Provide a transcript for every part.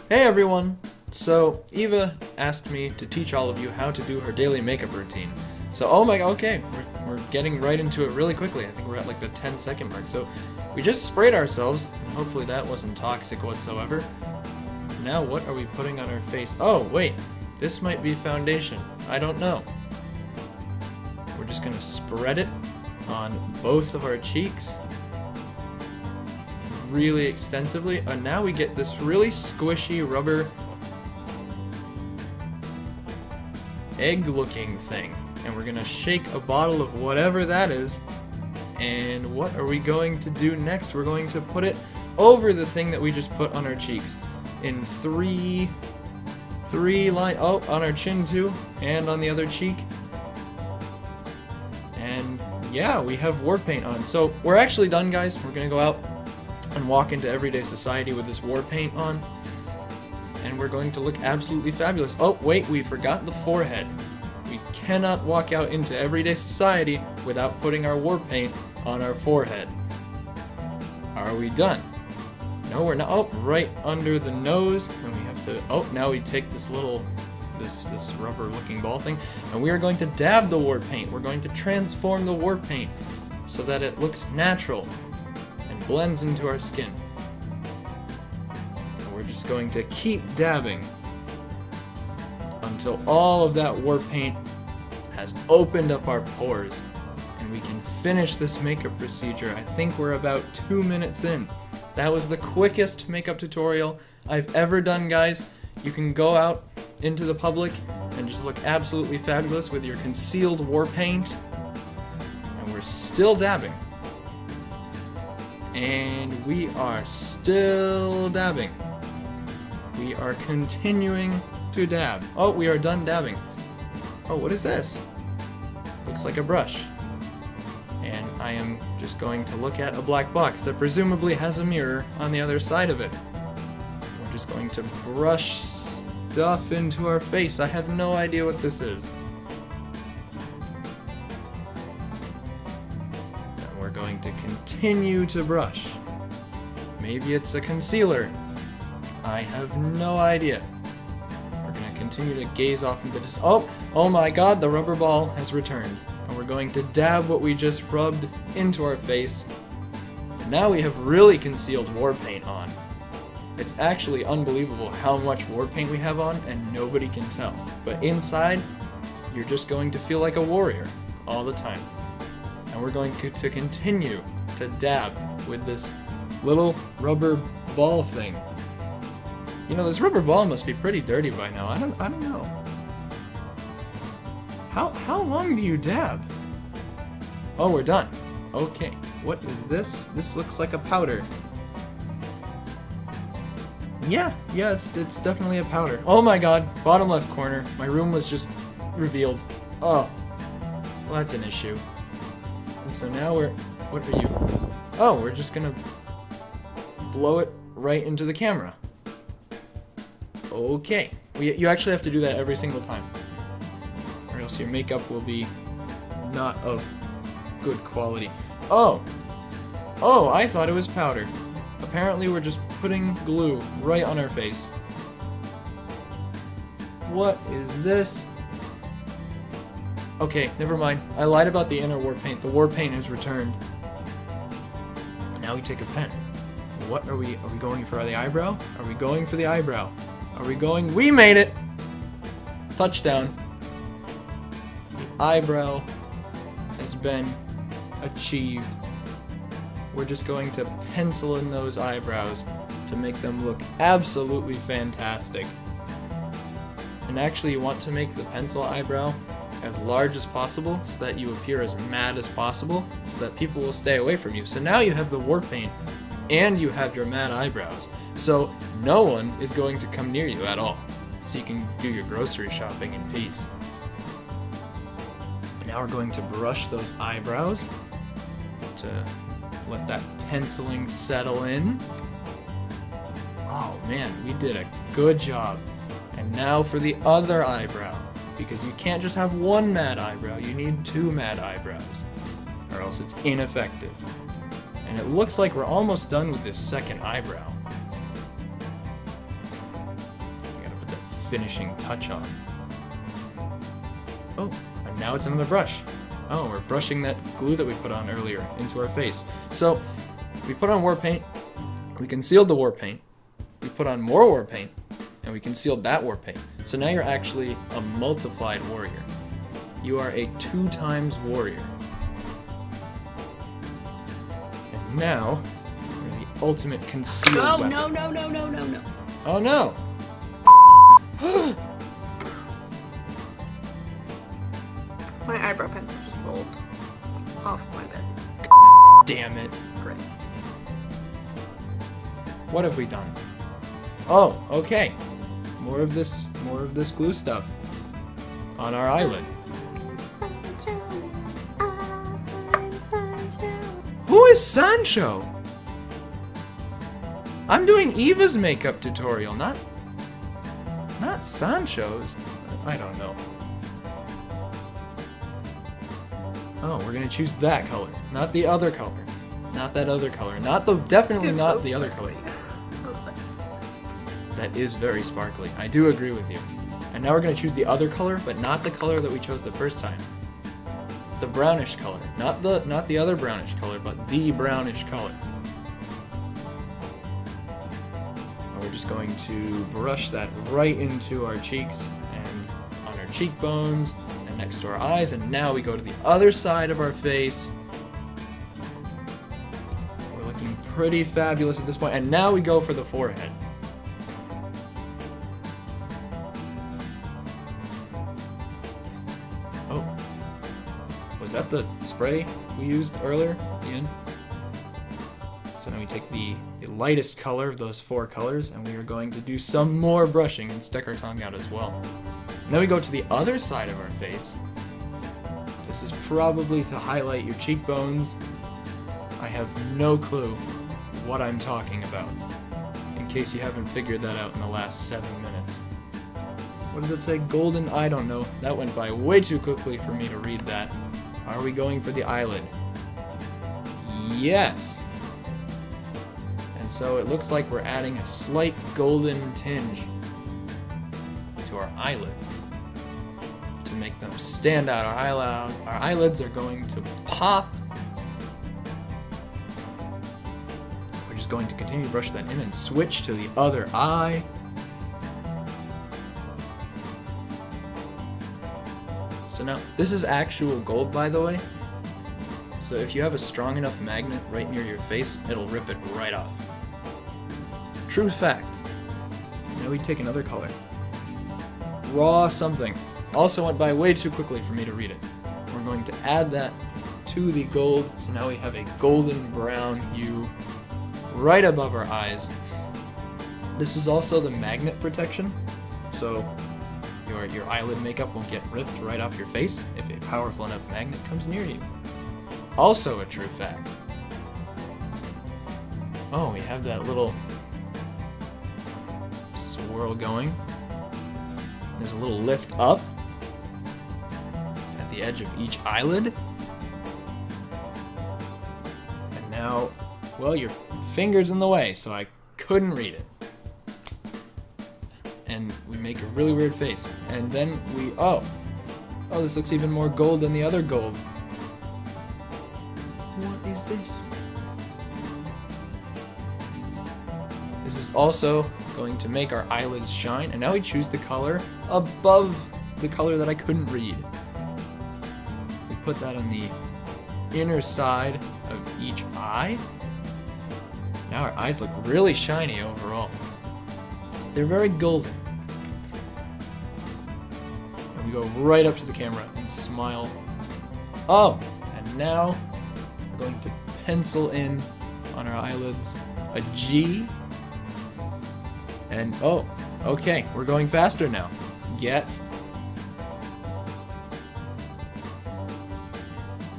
Hey everyone! So, Eva asked me to teach all of you how to do her daily makeup routine. So, oh my god, okay, we're getting right into it really quickly. I think we're at like the 10-second mark. So, we just sprayed ourselves, and hopefully that wasn't toxic whatsoever. Now, what are we putting on our face? Oh, wait, this might be foundation. I don't know. We're just gonna spread it on both of our cheeks really extensively, and now we get this really squishy rubber egg looking thing, and we're gonna shake a bottle of whatever that is. And what are we going to do next? We're going to put it over the thing that we just put on our cheeks in three line, oh, on our chin too, and on the other cheek. And yeah, we have war paint on. So we're actually done, guys. We're gonna go out and walk into everyday society with this war paint on, and we're going to look absolutely fabulous. Oh wait, we forgot the forehead. We cannot walk out into everyday society without putting our war paint on our forehead. Are we done? No, we're not. Oh, right under the nose, and we have to, oh, now we take this little this rubber looking ball thing, and we are going to dab the war paint. We're going to transform the war paint so that it looks natural and blends into our skin. And we're just going to keep dabbing until all of that war paint has opened up our pores, and we can finish this makeup procedure. I think we're about 2 minutes in. That was the quickest makeup tutorial I've ever done, guys. You can go out into the public and just look absolutely fabulous with your concealed war paint. And we're still dabbing. And we are still dabbing. We are continuing to dab. Oh, we are done dabbing. Oh, what is this? Looks like a brush. And I am just going to look at a black box that presumably has a mirror on the other side of it. We're just going to brush stuff into our face. I have no idea what this is. And we're going to continue to brush. Maybe it's a concealer. I have no idea. We're going to continue to gaze off into this. Oh my god, the rubber ball has returned. And we're going to dab what we just rubbed into our face. Now we have really concealed war paint on. It's actually unbelievable how much war paint we have on, and nobody can tell. But inside, you're just going to feel like a warrior all the time. And we're going to continue to dab with this little rubber ball thing. You know, this rubber ball must be pretty dirty by now. I don't know. How long do you dab? Oh, we're done. Okay, what is this? This looks like a powder. Yeah, it's definitely a powder. Oh my god, bottom left corner. My room was just revealed. Oh, well that's an issue. And so now what are you? Oh, we're just gonna blow it right into the camera. Okay, you actually have to do that every single time, or else your makeup will be not of good quality. Oh, I thought it was powder. Apparently we're just putting glue right on our face. What is this? Okay, never mind. I lied about the inner war paint. The war paint is returned. Now we take a pen. What are we going for the eyebrow? Are we going for the eyebrow? Are we going? We made it! Touchdown. The eyebrow has been achieved. We're just going to pencil in those eyebrows to make them look absolutely fantastic. And actually you want to make the pencil eyebrow as large as possible so that you appear as mad as possible so that people will stay away from you. So now you have the war paint and you have your mad eyebrows. So no one is going to come near you at all. So you can do your grocery shopping in peace. Now we're going to brush those eyebrows to let that penciling settle in. Oh man, we did a good job. And now for the other eyebrow, because you can't just have one mad eyebrow, you need 2 mad eyebrows, or else it's ineffective. And it looks like we're almost done with this second eyebrow. finishing touch on. Oh, and now it's another brush. Oh, we're brushing that glue that we put on earlier into our face. So, we put on war paint, we concealed the war paint, we put on more war paint, and we concealed that war paint. So now you're actually a multiplied warrior. You are a 2 times warrior. And now, you're the ultimate concealed weapon. No. Oh no! My eyebrow pencil just rolled off my bed. Damn it. This is great. What have we done? Oh, okay. More of this glue stuff on our eyelid. Who is Sancho? I'm doing Eva's makeup tutorial, not Sancho's. I don't know. Oh, we're gonna choose that color, not the other color, not that other color, definitely not the other color. That is very sparkly. I do agree with you. And now we're gonna choose the other color, but not the color that we chose the first time. The brownish color, not the other brownish color, but the brownish color. And we're just going to brush that right into our cheeks and on our cheekbones and next to our eyes. And now we go to the other side of our face. We're looking pretty fabulous at this point. And now we go for the forehead. Oh, was that the spray we used earlier at the end? So now we take the lightest color of those 4 colors, and we are going to do some more brushing and stick our tongue out as well. And then we go to the other side of our face. This is probably to highlight your cheekbones. I have no clue what I'm talking about, in case you haven't figured that out in the last 7 minutes. What does it say? Golden? I don't know. That went by way too quickly for me to read that. Are we going for the eyelid? Yes. And so it looks like we're adding a slight golden tinge to our eyelid to make them stand out. Our eyelids are going to pop. We're just going to continue to brush that in and switch to the other eye. So now, this is actual gold, by the way. So if you have a strong enough magnet right near your face, it'll rip it right off. True fact. Now we take another color. Raw something. Also went by way too quickly for me to read it. We're going to add that to the gold, so now we have a golden brown hue right above our eyes. This is also the magnet protection, so your eyelid makeup won't get ripped right off your face if a powerful enough magnet comes near you. Also a true fact. Oh, we have that little swirl going. There's a little lift up at the edge of each eyelid. And now, well, your finger's in the way, so I couldn't read it. And we make a really weird face. And then we, oh, this looks even more gold than the other gold. What is this? This is also going to make our eyelids shine, and now we choose the color above the color that I couldn't read. We put that on the inner side of each eye. Now our eyes look really shiny overall. They're very golden. And we go right up to the camera and smile. Oh, and now we're going to pencil in on our eyelids a G. And oh, okay, we're going faster now. Let's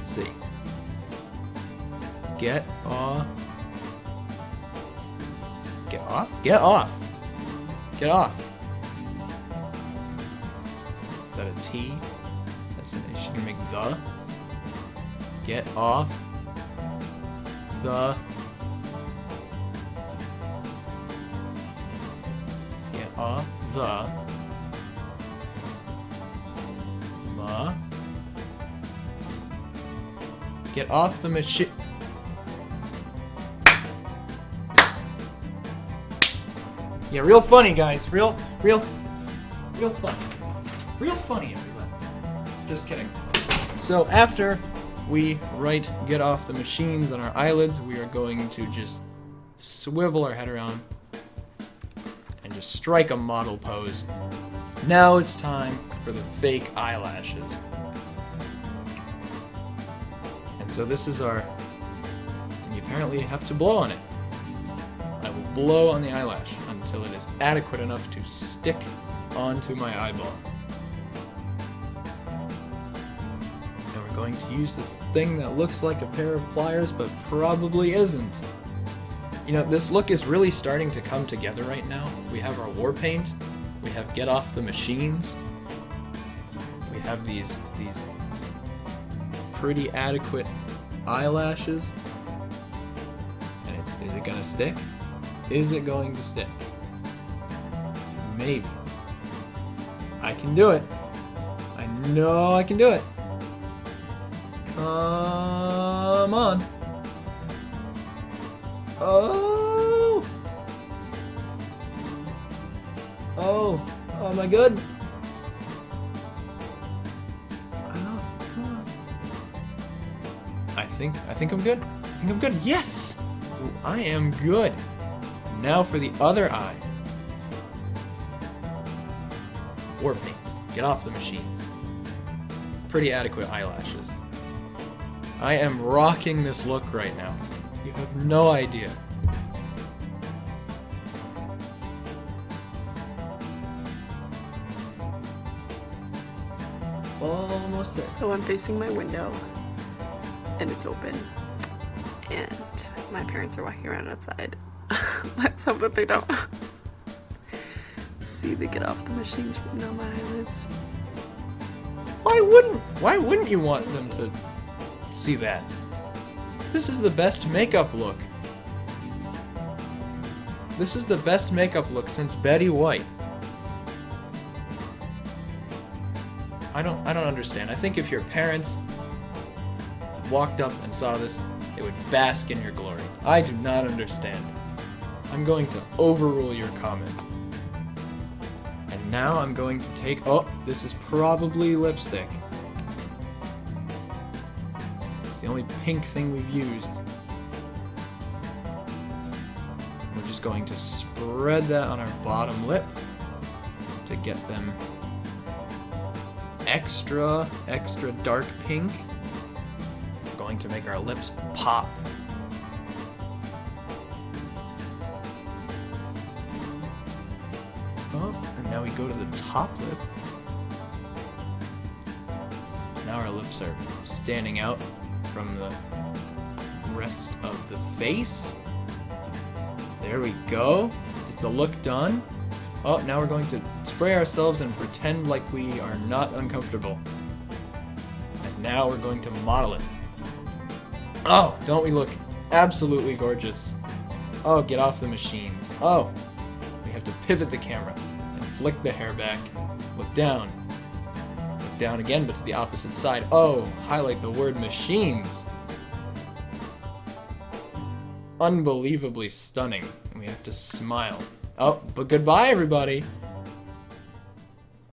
see. Get off. Get off? Get off. Get off. Is that a T? That's an issue. You can make the. Get off. The. Get off the. Get off the machine. Yeah, real funny, guys. Real funny. Real funny, everybody. Just kidding. So after we write "get off the machines" on our eyelids, we are going to just swivel our head around and just strike a model pose. Now it's time for the fake eyelashes. And so this is our, and you apparently have to blow on it. I will blow on the eyelash until it is adequate enough to stick onto my eyeball. And we're going to use this thing that looks like a pair of pliers, but probably isn't. You know, this look is really starting to come together right now. We have our war paint, we have get off the machines, we have these pretty adequate eyelashes. And is it gonna stick? Is it going to stick? Maybe. I can do it. I know I can do it. Come on. Oh! Oh, am I good? Oh, come on. I think I'm good. I think I'm good. Yes! Ooh, I am good. Now for the other eye. War paint. Get off the machines. Pretty adequate eyelashes. I am rocking this look right now. You have no idea. Almost there. So I'm facing my window, and it's open, and my parents are walking around outside. Let's hope that they don't see the get off the machines written on my eyelids. Why wouldn't you want them to see that? This is the best makeup look. This is the best makeup look since Betty White. I don't understand. I think if your parents walked up and saw this, they would bask in your glory. I do not understand. I'm going to overrule your comment. And now I'm going to take, oh, this is probably lipstick. It's the only pink thing we've used. We're just going to spread that on our bottom lip to get them extra dark pink. We're going to make our lips pop. Oh, and now we go to the top lip. Now our lips are standing out from the rest of the face. There we go. Is the look done? Oh, now we're going to spray ourselves and pretend like we are not uncomfortable. And now we're going to model it. Oh, don't we look absolutely gorgeous? Oh, get off the machines. Oh, we have to pivot the camera and flick the hair back. Look down. Look down again, but to the opposite side. Oh, highlight the word machines. Unbelievably stunning. And we have to smile. Oh, but goodbye, everybody.